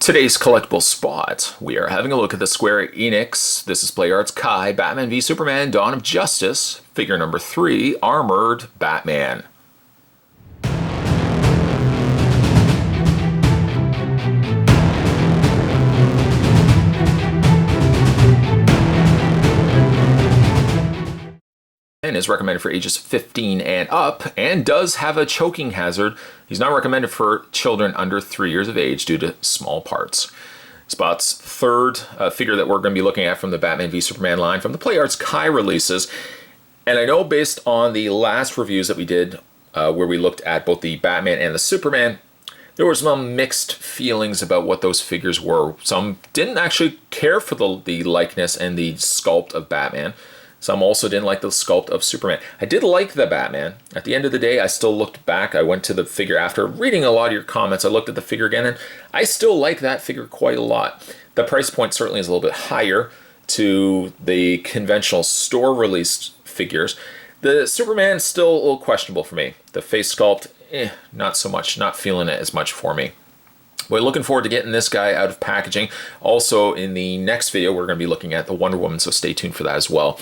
Today's collectible spot, we are having a look at the Square Enix, this is Play Arts Kai, Batman v Superman, Dawn of Justice, figure number 3, Armored Batman. And is recommended for ages 15 and up, and does have a choking hazard. He's not recommended for children under 3 years of age due to small parts. Spot's third figure that we're going to be looking at from the Batman v Superman line from the Play Arts Kai releases. And I know based on the last reviews that we did, where we looked at both the Batman and the Superman, there were some mixed feelings about what those figures were. Some didn't actually care for the likeness and the sculpt of Batman. Some also didn't like the sculpt of Superman. I did like the Batman. At the end of the day, I still looked back. I went to the figure after reading a lot of your comments. I looked at the figure again, and I still like that figure quite a lot. The price point certainly is a little bit higher to the conventional store-released figures. The Superman is still a little questionable for me. The face sculpt, not so much. Not feeling it as much for me. We're looking forward to getting this guy out of packaging. Also, in the next video, we're going to be looking at the Wonder Woman, so stay tuned for that as well.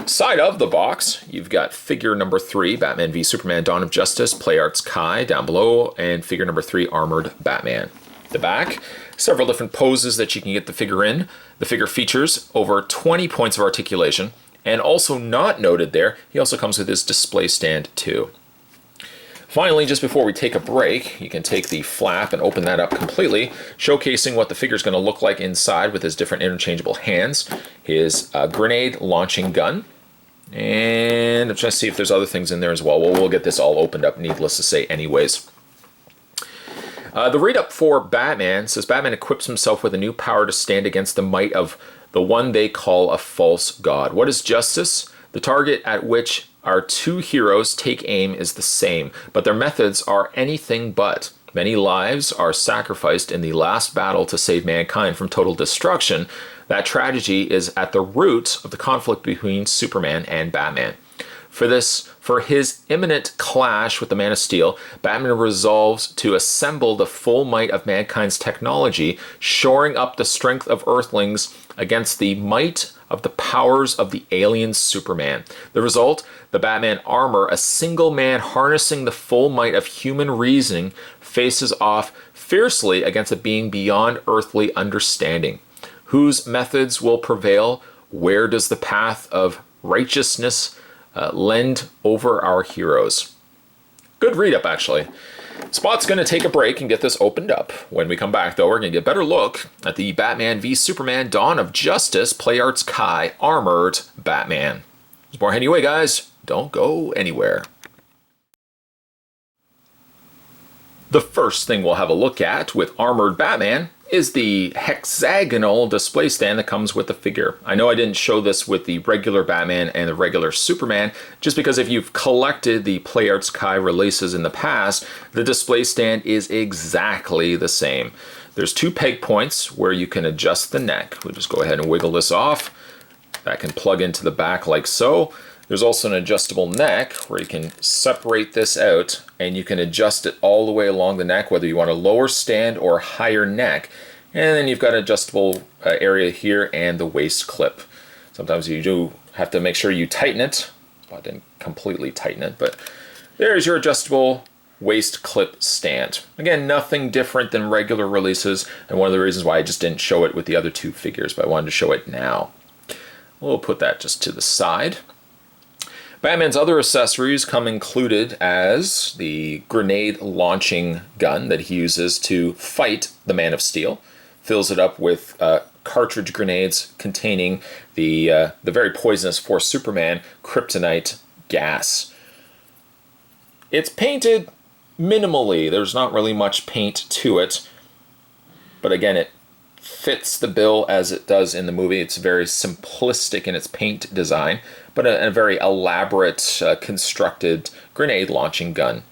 Side of the box, you've got figure number 3, Batman v Superman, Dawn of Justice, Play Arts Kai down below, and figure number 3, Armored Batman. The back, several different poses that you can get the figure in. The figure features over 20 points of articulation, and also not noted there, he also comes with his display stand too. Finally, just before we take a break, you can take the flap and open that up completely, showcasing what the figure is going to look like inside with his different interchangeable hands, his grenade launching gun, and I'm trying to see if there's other things in there as well. We'll get this all opened up, needless to say anyways. The read-up for Batman says Batman equips himself with a new power to stand against the might of the one they call a false god. What is justice? The target at which our two heroes take aim is the same, but their methods are anything but. Many lives are sacrificed in the last battle to save mankind from total destruction. That tragedy is at the root of the conflict between Superman and Batman. For his imminent clash with the Man of Steel, Batman resolves to assemble the full might of mankind's technology, shoring up the strength of Earthlings against the might of the powers of the alien Superman. The result, the Batman armor, a single man harnessing the full might of human reasoning, faces off fiercely against a being beyond earthly understanding. Whose methods will prevail? Where does the path of righteousness lend over our heroes? Good read up, actually. Spot's going to take a break and get this opened up. When we come back, though, we're going to get a better look at the Batman v Superman Dawn of Justice Play Arts Kai Armored Batman. There's more heading away, guys. Don't go anywhere. The first thing we'll have a look at with Armored Batman is the hexagonal display stand that comes with the figure. I know I didn't show this with the regular Batman and the regular Superman, just because if you've collected the Play Arts Kai releases in the past, the display stand is exactly the same. There's 2 peg points where you can adjust the neck. We'll just go ahead and wiggle this off. That can plug into the back like so. There's also an adjustable neck where you can separate this out and you can adjust it all the way along the neck, whether you want a lower stand or higher neck. And then you've got an adjustable area here and the waist clip. Sometimes you do have to make sure you tighten it. Well, I didn't completely tighten it, but there's your adjustable waist clip stand. Again, nothing different than regular releases, and one of the reasons why I just didn't show it with the other 2 figures, but I wanted to show it now. We'll put that just to the side. Batman's other accessories come included as the grenade launching gun that he uses to fight the Man of Steel. Fills it up with cartridge grenades containing the very poisonous for Superman kryptonite gas. It's painted minimally. There's not really much paint to it, but again, it fits the bill as it does in the movie. It's very simplistic in its paint design, but a very elaborate constructed grenade launching gun.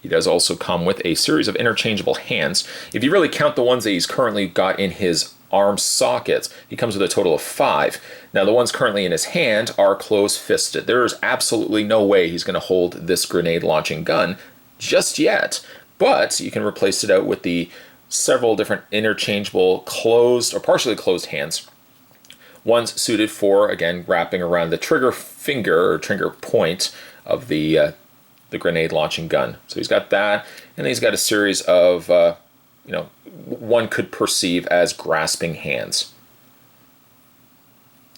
He does also come with a series of interchangeable hands. If you really count the ones that he's currently got in his arm sockets, he comes with a total of 5. Now the ones currently in his hand are close-fisted. There is absolutely no way he's going to hold this grenade launching gun just yet. but you can replace it out with the several different interchangeable closed or partially closed hands. One's suited for, again, wrapping around the trigger finger or trigger point of the grenade launching gun. So he's got that, and then he's got a series of, one could perceive as grasping hands.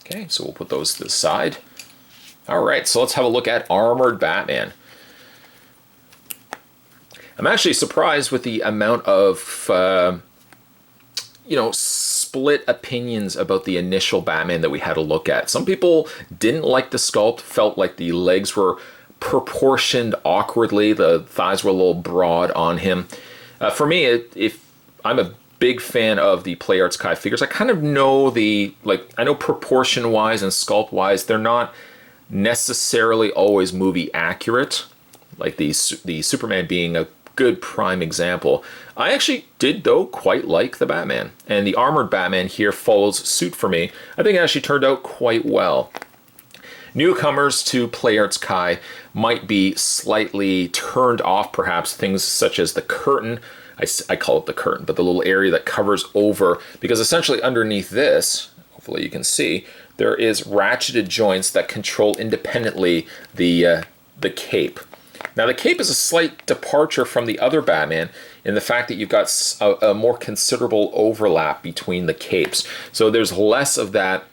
Okay, so we'll put those to the side. All right, so let's have a look at Armored Batman. I'm actually surprised with the amount of, split opinions about the initial Batman that we had to look at. Some people didn't like the sculpt, felt like the legs were proportioned awkwardly, the thighs were a little broad on him. For me, if I'm a big fan of the Play Arts Kai figures, I kind of know I know proportion-wise and sculpt-wise, they're not necessarily always movie accurate, like the Superman being a good prime example. I actually did, though, quite like the Batman, and the Armored Batman here follows suit for me. I think it actually turned out quite well. Newcomers to Play Arts Kai might be slightly turned off, perhaps, things such as the curtain. I call it the curtain, but the little area that covers over, because essentially underneath this, hopefully you can see, there is ratcheted joints that control independently the cape. Now, the cape is a slight departure from the other Batman in the fact that you've got a more considerable overlap between the capes. So there's less of that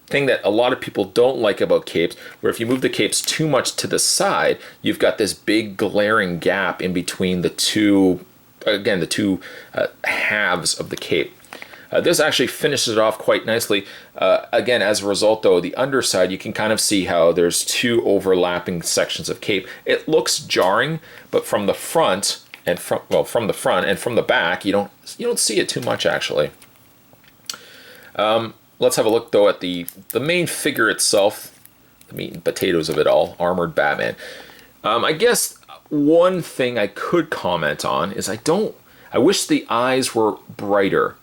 thing that a lot of people don't like about capes, where if you move the capes too much to the side, you've got this big glaring gap in between the two halves of the cape. This actually finishes it off quite nicely. Again, as a result, though, the underside, you can kind of see how there's two overlapping sections of cape. It looks jarring, but from the front and from the front and from the back, you don't see it too much, actually. Let's have a look, though, at the main figure itself, the meat and potatoes of it all, Armored Batman. I guess one thing I could comment on is I wish the eyes were brighter.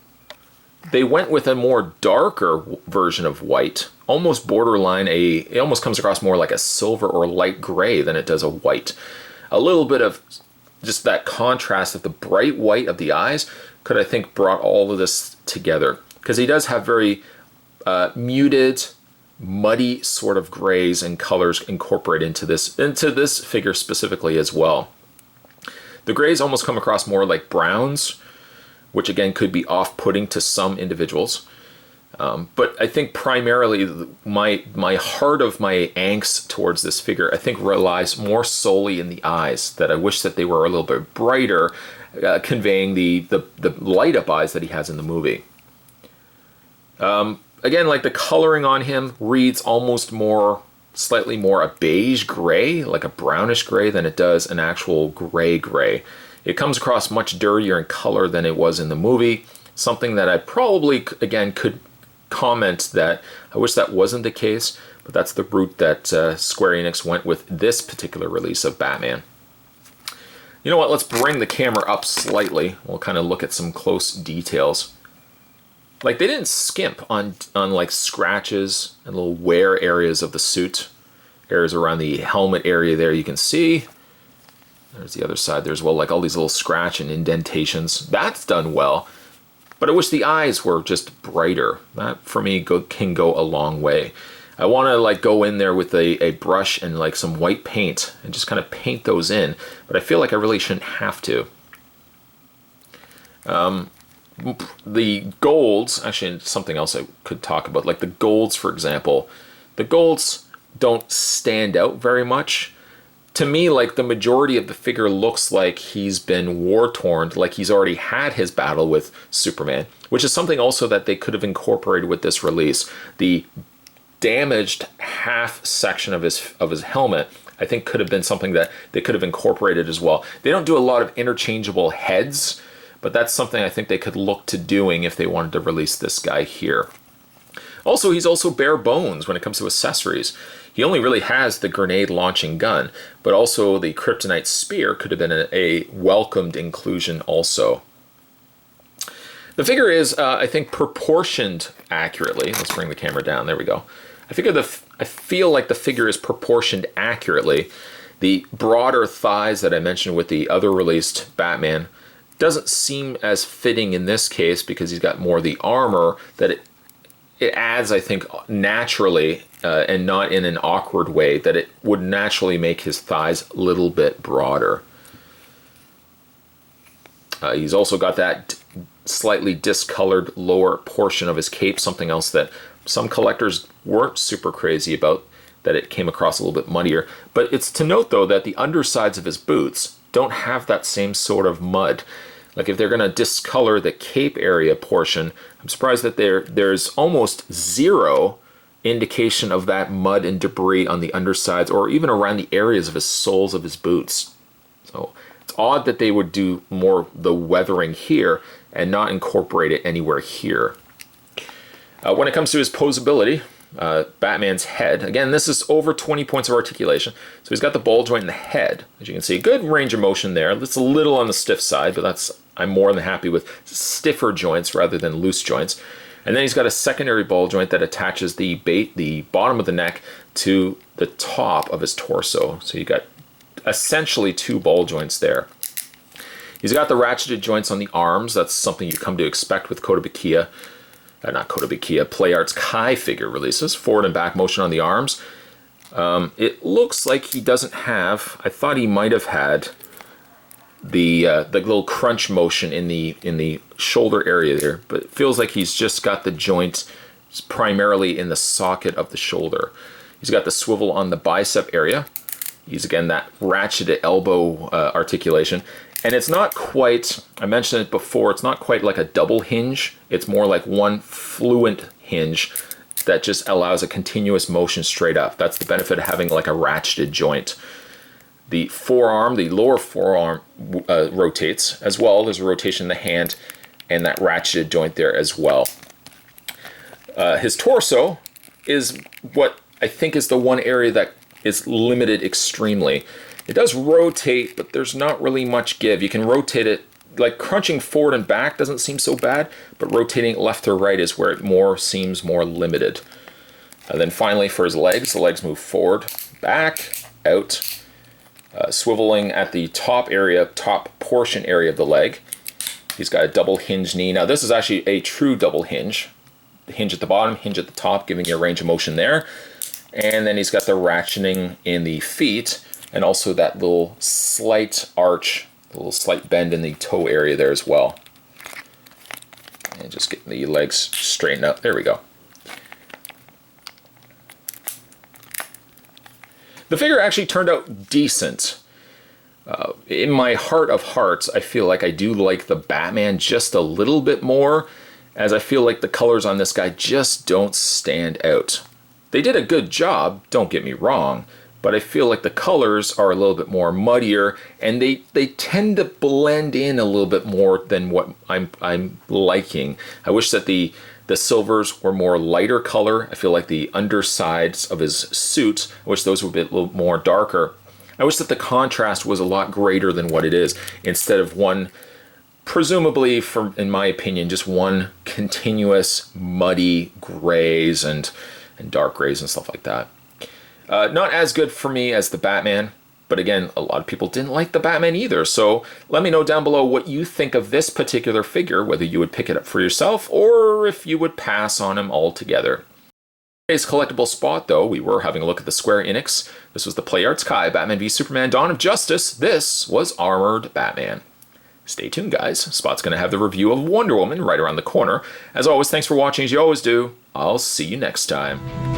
They went with a more darker version of white, almost borderline it almost comes across more like a silver or light gray than it does a white. A little bit of just that contrast of the bright white of the eyes could, I think, brought all of this together. Because he does have very muted, muddy sort of grays and colors incorporated into this figure specifically as well. The grays almost come across more like browns, which again could be off-putting to some individuals. But I think primarily my heart of my angst towards this figure, I think, relies more solely in the eyes, that I wish that they were a little bit brighter, conveying the light-up eyes that he has in the movie. Again, like the coloring on him reads almost slightly more a beige gray, like a brownish gray, than it does an actual gray. It comes across much dirtier in color than it was in the movie. Something that I probably, again, could comment that I wish that wasn't the case, but that's the route that Square Enix went with this particular release of Batman. You know what, let's bring the camera up slightly. We'll kind of look at some close details. Like, they didn't skimp on like scratches and little wear areas of the suit. Areas around the helmet area there you can see. There's the other side there as well, like all these little scratch and indentations. That's done well. But I wish the eyes were just brighter. That, for me, can go a long way. I want to like go in there with a brush and like some white paint and just kind of paint those in. But I feel like I really shouldn't have to. The golds, actually something else I could talk about, like the golds, for example. The golds don't stand out very much. To me, like, the majority of the figure looks like he's been war-torn, like he's already had his battle with Superman, which is something also that they could have incorporated with this release. The damaged half section of his helmet, I think, could have been something that they could have incorporated as well. They don't do a lot of interchangeable heads, but that's something I think they could look to doing if they wanted to release this guy here. Also, he's also bare bones when it comes to accessories. He only really has the grenade launching gun, but also the kryptonite spear could have been a welcomed inclusion also. The figure is, I think, proportioned accurately. Let's bring the camera down. There we go. I feel like the figure is proportioned accurately. The broader thighs that I mentioned with the other released Batman doesn't seem as fitting in this case because he's got more of the armor that it adds, I think, naturally and not in an awkward way, that it would naturally make his thighs a little bit broader. He's also got that slightly discolored lower portion of his cape, something else that some collectors weren't super crazy about, that it came across a little bit muddier. But it's to note, though, that the undersides of his boots don't have that same sort of mud. Like if they're going to discolor the cape area portion, I'm surprised that there's almost zero indication of that mud and debris on the undersides or even around the areas of his soles of his boots. So it's odd that they would do more the weathering here and not incorporate it anywhere here. When it comes to his posability, Batman's head, again, this is over 20 points of articulation. So he's got the ball joint in the head, as you can see. Good range of motion there. It's a little on the stiff side, but I'm more than happy with stiffer joints rather than loose joints. And then he's got a secondary ball joint that attaches the bottom of the neck to the top of his torso. So you got essentially two ball joints there. He's got the ratcheted joints on the arms. That's something you come to expect with Play Arts Kai figure releases. Forward and back motion on the arms. It looks like he doesn't have, I thought he might have had the little crunch motion in the shoulder area there, but it feels like he's just got the joint primarily in the socket of the shoulder. He's got the swivel on the bicep area. He's, again, that ratcheted elbow articulation. And it's not quite, I mentioned it before, it's not quite like a double hinge. It's more like one fluent hinge that just allows a continuous motion straight up. That's the benefit of having like a ratcheted joint. The forearm, the lower forearm rotates as well. There's a rotation in the hand and that ratcheted joint there as well. His torso is what I think is the one area that is limited extremely. It does rotate, but there's not really much give. You can rotate it, like crunching forward and back doesn't seem so bad, but rotating left to right is where it seems more limited. And then finally for his legs, the legs move forward, back, out, swiveling at the top portion area of the leg. He's got a double hinge knee. Now this is actually a true double hinge. The hinge at the bottom, hinge at the top, giving you a range of motion there. And then he's got the ratcheting in the feet, and also that little slight arch, a little slight bend in the toe area there as well. And just getting the legs straightened out. There we go. The figure actually turned out decent. In my heart of hearts, I feel like I do like the Batman just a little bit more, as I feel like the colors on this guy just don't stand out. They did a good job, don't get me wrong, but I feel like the colors are a little bit more muddier, and they tend to blend in a little bit more than what I'm liking. I wish that the silvers were more lighter color. I feel like the undersides of his suit, I wish those would be a little more darker. I wish that the contrast was a lot greater than what it is, instead of one, presumably, in my opinion, just one continuous muddy grays and dark grays and stuff like that. Not as good for me as the Batman, but again, a lot of people didn't like the Batman either, so let me know down below what you think of this particular figure, whether you would pick it up for yourself or if you would pass on him altogether. Today's collectible spot, though, we were having a look at the Square Enix. This was the Play Arts Kai Batman v Superman Dawn of Justice. This was Armored Batman. Stay tuned, guys. Spot's going to have the review of Wonder Woman right around the corner. As always, thanks for watching as you always do. I'll see you next time.